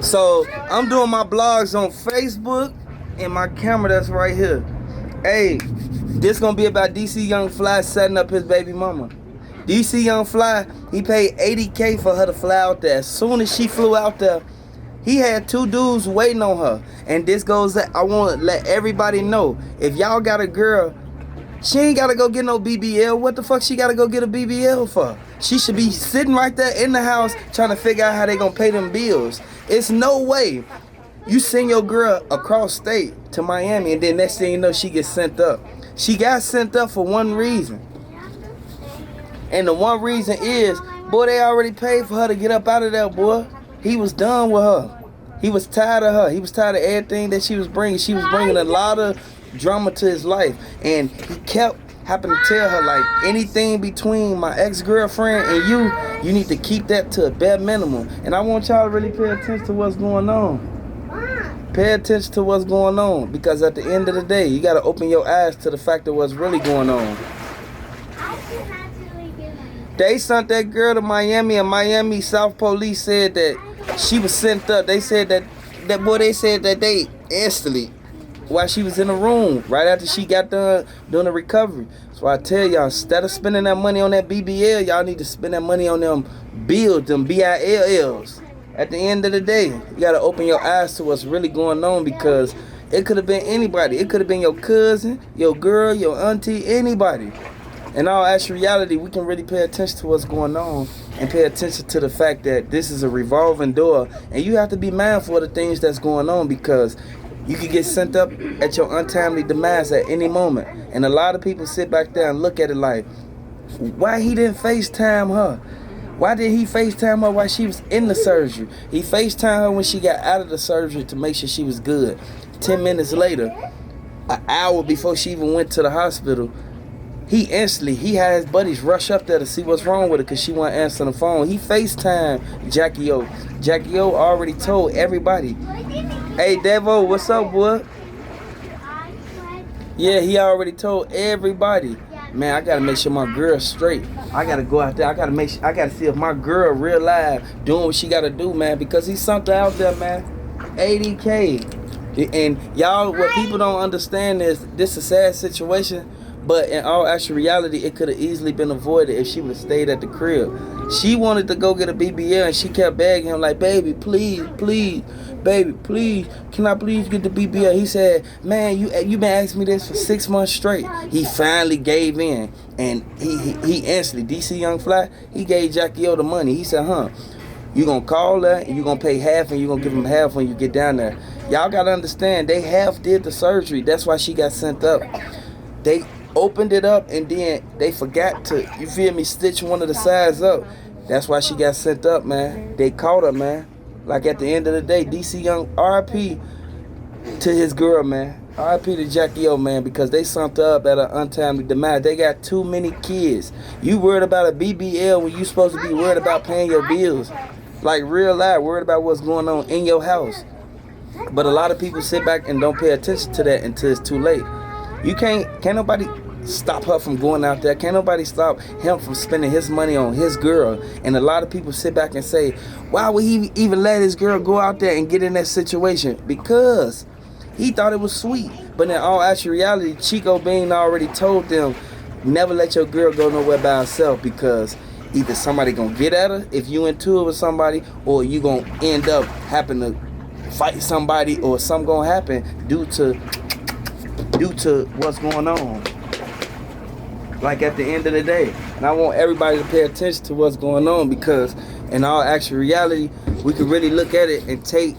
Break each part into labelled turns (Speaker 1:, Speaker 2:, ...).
Speaker 1: So I'm doing my blogs on Facebook and my camera that's right here. Hey, this gonna be about DC Young Fly setting up his baby mama. DC Young Fly, he paid 80K for her to fly out there. As soon as she flew out there, he had 2 dudes waiting on her. And this goes, I want to let everybody know, if y'all got a girl, she ain't gotta go get no BBL. What the fuck she gotta go get a BBL for? She should be sitting right there in the house trying to figure out how they gonna pay them bills. It's no way you send your girl across state to Miami and then next thing you know she gets sent up. She got sent up for one reason. And the one reason is, boy, they already paid for her to get up out of there, boy. He was done with her. He was tired of her. He was tired of everything that she was bringing. She was bringing a lot of drama to his life. And he kept having to tell her, like, anything between my ex-girlfriend and you need to keep that to a bare minimum. And I want y'all to really pay attention to what's going on. Pay attention to what's going on. Because at the end of the day, you got to open your eyes to the fact of what's really going on. They sent that girl to Miami, and Miami South Police said that she was sent up. They said that they said that they instantly, while she was in the room, right after she got done doing the recovery. So I tell y'all, instead of spending that money on that BBL, y'all need to spend that money on them bills, them BILLs. At the end of the day, you gotta open your eyes to what's really going on, because it could have been anybody. It could have been your cousin, your girl, your auntie, anybody. In all actuality, we can really pay attention to what's going on and pay attention to the fact that this is a revolving door, and you have to be mindful of the things that's going on, because you could get sent up at your untimely demise at any moment. And a lot of people sit back there and look at it like, why he didn't FaceTime her? Why did he FaceTime her while she was in the surgery? He FaceTimed her when she got out of the surgery to make sure she was good. 10 minutes later, an hour before she even went to the hospital, he had his buddies rush up there to see what's wrong with her because she wasn't answering the phone. He FaceTimed Jackie O. Jackie O already told everybody. Hey, Devo, what's up, boy? Yeah, he already told everybody. Man, I gotta make sure my girl's straight. I gotta go out there. I gotta see if my girl real live doing what she gotta do, man, because he's something out there, man. 80K. And y'all, what people don't understand is this is a sad situation. But in all actual reality, it could have easily been avoided if she would have stayed at the crib. She wanted to go get a BBL, and she kept begging him like, baby, please, baby, please, can I please get the BBL? He said, man, you been asking me this for 6 months straight. He finally gave in, and he instantly, DC Young Fly, he gave Jackie O the money. He said, you gonna call her, and you gonna pay half, and you gonna give him half when you get down there. Y'all gotta understand, they half did the surgery. That's why she got sent up. They opened it up and then they forgot to, you feel me, stitch one of the sides up. That's why she got sent up, man. They caught her, man. Like at the end of the day, DC Young, RIP to his girl, man. RIP to Jackie O, man, because they sent her up at an untimely demise. They got too many kids. You worried about a BBL when you supposed to be worried about paying your bills. Like real life, worried about what's going on in your house. But a lot of people sit back and don't pay attention to that until it's too late. You can't nobody stop her from going out there. Can't nobody stop him from spending his money on his girl. And a lot of people sit back and say, why would he even let his girl go out there and get in that situation? Because he thought it was sweet. But in all actual reality, Chico Bean already told them, never let your girl go nowhere by herself, because either somebody gonna get at her if you into it with somebody, or you gonna end up having to fight somebody, or something gonna happen due to what's going on. Like at the end of the day. And I want everybody to pay attention to what's going on, because in all actual reality, we can really look at it and take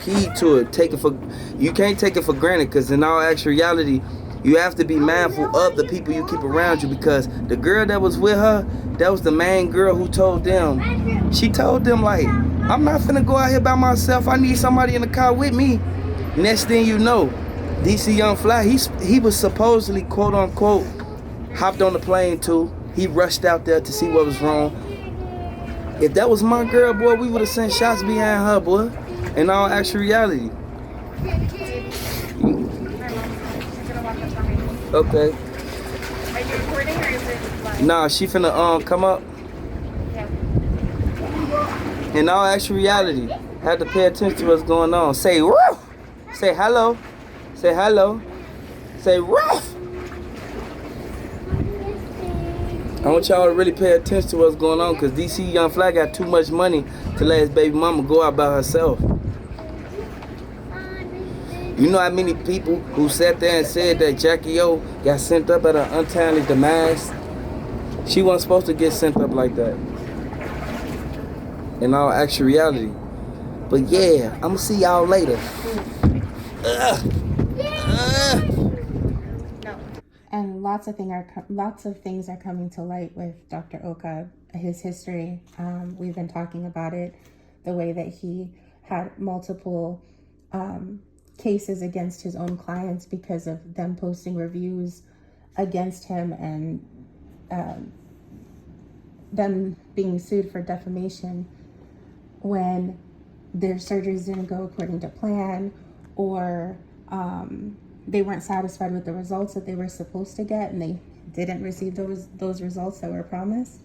Speaker 1: heed to it. You can't take it for granted, because in all actual reality, you have to be mindful of the people you keep around you, because the girl that was with her, that was the main girl who told them. She told them, like, I'm not finna go out here by myself. I need somebody in the car with me. Next thing you know, DC Young Fly, he was supposedly, quote unquote, hopped on the plane too. He rushed out there to see what was wrong. If that was my girl, boy, we would have sent shots behind her, boy. In all actual reality. Okay.
Speaker 2: Are you recording or is it live?
Speaker 1: Nah, she finna come up.
Speaker 2: Yeah.
Speaker 1: In all actual reality, Have to pay attention to what's going on. Say woof. Say hello. Say hello. Say woof. I want y'all to really pay attention to what's going on, because DC Young Fly got too much money to let his baby mama go out by herself. You know how many people who sat there and said that Jackie O got sent up at an untimely demise? She wasn't supposed to get sent up like that. In all actual reality. But yeah, I'm gonna see y'all later.
Speaker 2: And lots of things are coming to light with Dr. Oka, his history. We've been talking about it, the way that he had multiple cases against his own clients because of them posting reviews against him, and them being sued for defamation when their surgeries didn't go according to plan, or they weren't satisfied with the results that they were supposed to get, and they didn't receive those results that were promised.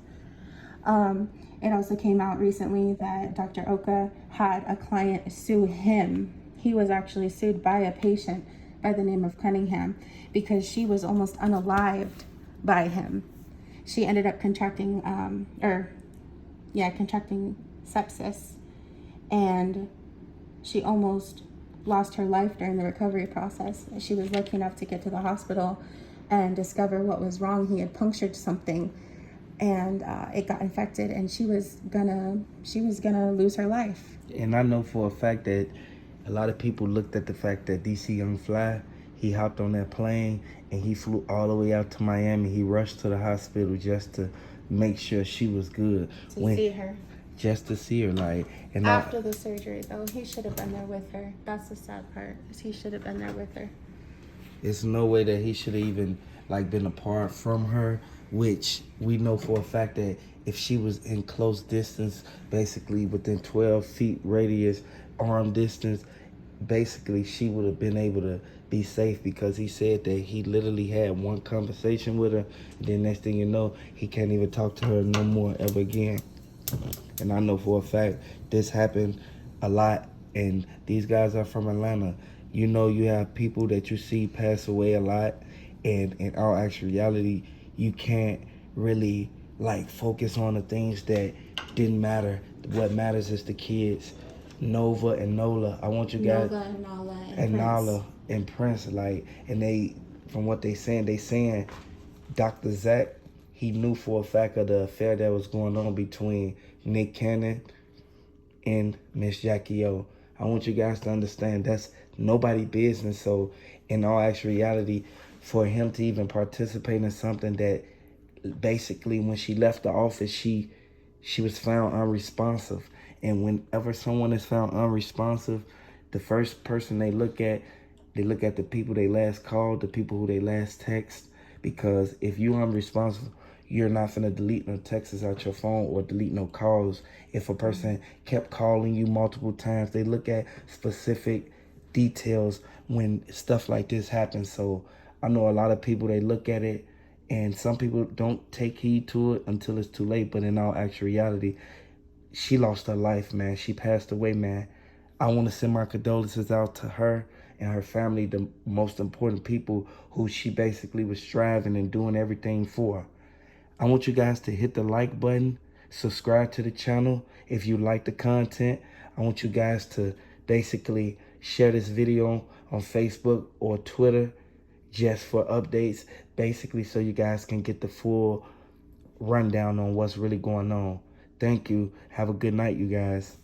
Speaker 2: It also came out recently that Dr. Oka had a client sue him. He was actually sued by a patient by the name of Cunningham because she was almost unalived by him. She ended up contracting sepsis, and she almost lost her life during the recovery process. She was lucky enough to get to the hospital and discover what was wrong. He had punctured something, and it got infected, and she was gonna lose her life.
Speaker 1: And I know for a fact that a lot of people looked at the fact that DC Young Fly, he hopped on that plane and he flew all the way out to Miami. He rushed to the hospital just to make sure she was good.
Speaker 2: See her.
Speaker 1: Just to see her, like. And
Speaker 2: after the surgery, though, he should have been there with her. That's the sad part, is he should have been there with her.
Speaker 1: It's no way that he should have even, like, been apart from her, which we know for a fact that if she was in close distance, basically within 12 feet radius, arm distance, basically she would have been able to be safe, because he said that he literally had one conversation with her, and then next thing you know, he can't even talk to her no more ever again. And I know for a fact this happened a lot, and these guys are from Atlanta. You know, you have people that you see pass away a lot, and in all actual reality, you can't really like focus on the things that didn't matter. What matters is the kids, Nova and Nola. I want you guys,
Speaker 2: Nova and Nala
Speaker 1: and Nala and Prince, like, and they, from what they saying Dr. Zach, he knew for a fact of the affair that was going on between Nick Cannon and Miss Jackie O. I want you guys to understand that's nobody's business. So in all actual reality, for him to even participate in something that basically when she left the office, she was found unresponsive. And whenever someone is found unresponsive, the first person they look at the people they last called, the people who they last text. Because if you're unresponsive, you're not finna delete no texts out your phone or delete no calls. If a person kept calling you multiple times, they look at specific details when stuff like this happens. So I know a lot of people, they look at it, and some people don't take heed to it until it's too late. But in all actual reality, she lost her life, man. She passed away, man. I want to send my condolences out to her and her family, the most important people who she basically was striving and doing everything for. I want you guys to hit the like button, subscribe to the channel if you like the content. I want you guys to basically share this video on Facebook or Twitter just for updates, basically so you guys can get the full rundown on what's really going on. Thank you. Have a good night, you guys.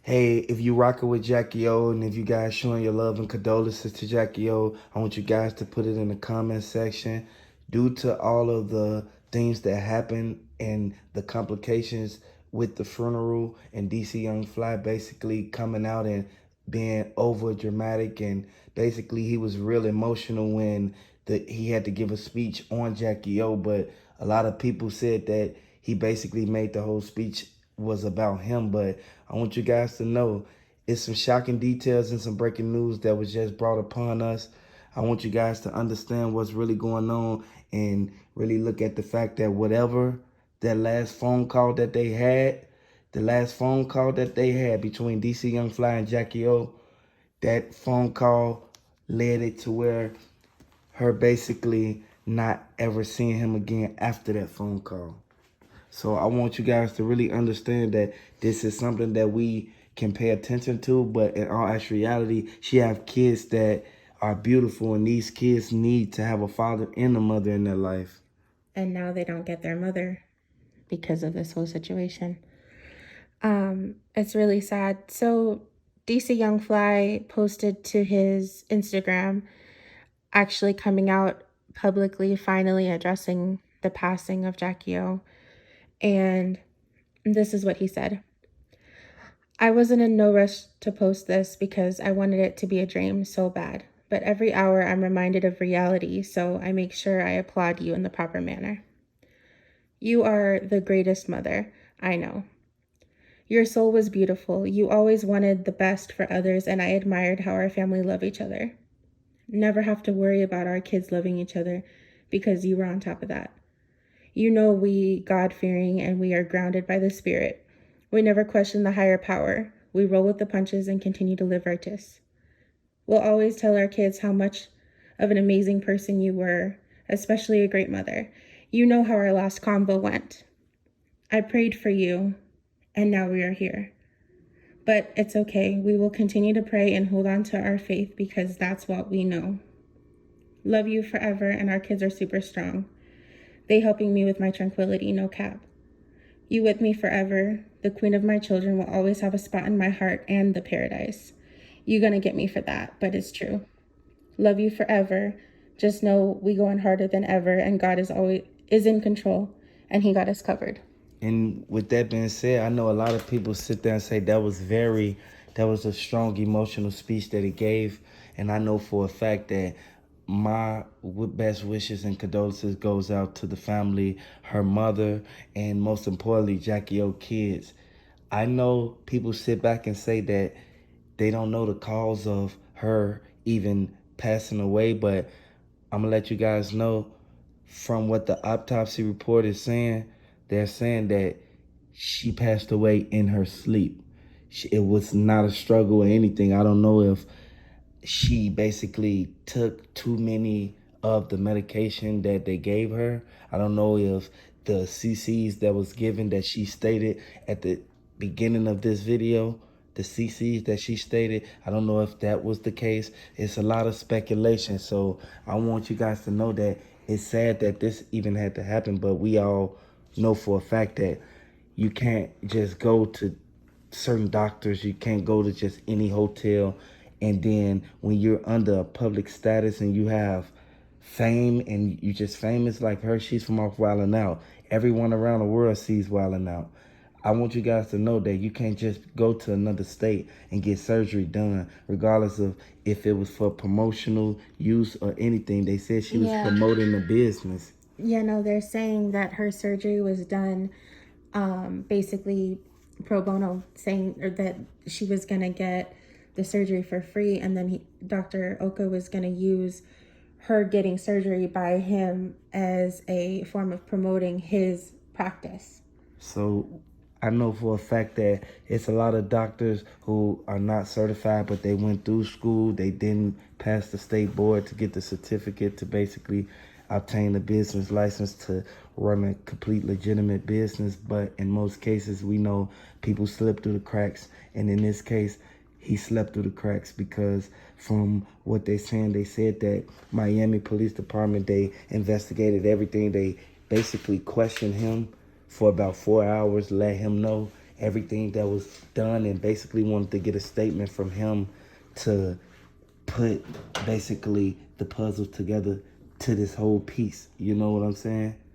Speaker 1: Hey, if you rocking with Jackie O, and if you guys showing your love and condolences to Jackie O, I want you guys to put it in the comment section. Due to all of the things that happened and the complications with the funeral and DC Young Fly basically coming out and being over dramatic, and basically he was real emotional when he had to give a speech on Jackie O, but a lot of people said that he basically made the whole speech was about him. But I want you guys to know it's some shocking details and some breaking news that was just brought upon us. I want you guys to understand what's really going on and really look at the fact that whatever that last phone call that they had, The last phone call that they had between DC Young Fly and Jackie O, that phone call led it to where her basically not ever seeing him again after that phone call. So I want you guys to really understand that this is something that we can pay attention to, but in all actuality, she have kids that are beautiful, and these kids need to have a father and a mother in their life.
Speaker 2: And now they don't get their mother because of this whole situation. It's really sad. So DC Young Fly posted to his Instagram, actually coming out publicly, finally addressing the passing of Jackie O. And this is what he said. I wasn't in no rush to post this because I wanted it to be a dream so bad. But every hour I'm reminded of reality, so I make sure I applaud you in the proper manner. You are the greatest mother, I know. Your soul was beautiful. You always wanted the best for others, and I admired how our family loved each other. Never have to worry about our kids loving each other because you were on top of that. You know we God-fearing and we are grounded by the Spirit. We never question the higher power. We roll with the punches and continue to live righteous. We'll always tell our kids how much of an amazing person you were, especially a great mother. You know how our last convo went. I prayed for you, and now we are here. But it's okay. We will continue to pray and hold on to our faith because that's what we know. Love you forever, and our kids are super strong. They helping me with my tranquility, no cap. You with me forever. The queen of my children will always have a spot in my heart and the paradise. You gonna get me for that, but it's true. Love you forever. Just know we going harder than ever, and God is in control, and he got us covered.
Speaker 1: And with that being said, I know a lot of people sit there and say that was a strong emotional speech that he gave. And I know for a fact that my best wishes and condolences goes out to the family, her mother, and most importantly, Jackie O kids. I know people sit back and say that they don't know the cause of her even passing away, but I'm gonna let you guys know from what the autopsy report is saying, they're saying that she passed away in her sleep. It was not a struggle or anything. I don't know if she basically took too many of the medication that they gave her. I don't know if the CCs that was given that she stated at the beginning of this video, the CCs that she stated, I don't know if that was the case. It's a lot of speculation. So I want you guys to know that it's sad that this even had to happen, but we all know for a fact that you can't just go to certain doctors, you can't go to just any hotel, and then when you're under a public status and you have fame and you just famous like her, she's from off Wildin' Out. Everyone around the world sees Wildin' Out. I want you guys to know that you can't just go to another state and get surgery done, regardless of if it was for promotional use or anything. They said she was promoting the business.
Speaker 2: Yeah, no, they're saying that her surgery was done basically pro bono, saying or that she was going to get the surgery for free, and then Dr. Oka was going to use her getting surgery by him as a form of promoting his practice.
Speaker 1: So I know for a fact that it's a lot of doctors who are not certified, but they went through school. They didn't pass the state board to get the certificate to basically obtain a business license to run a complete legitimate business. But in most cases, we know people slip through the cracks. And in this case, he slept through the cracks because from what they're saying, they said that Miami Police Department, they investigated everything. They basically questioned him for about 4 hours, let him know everything that was done, and basically wanted to get a statement from him to put basically the puzzle together to this whole piece. You know what I'm saying?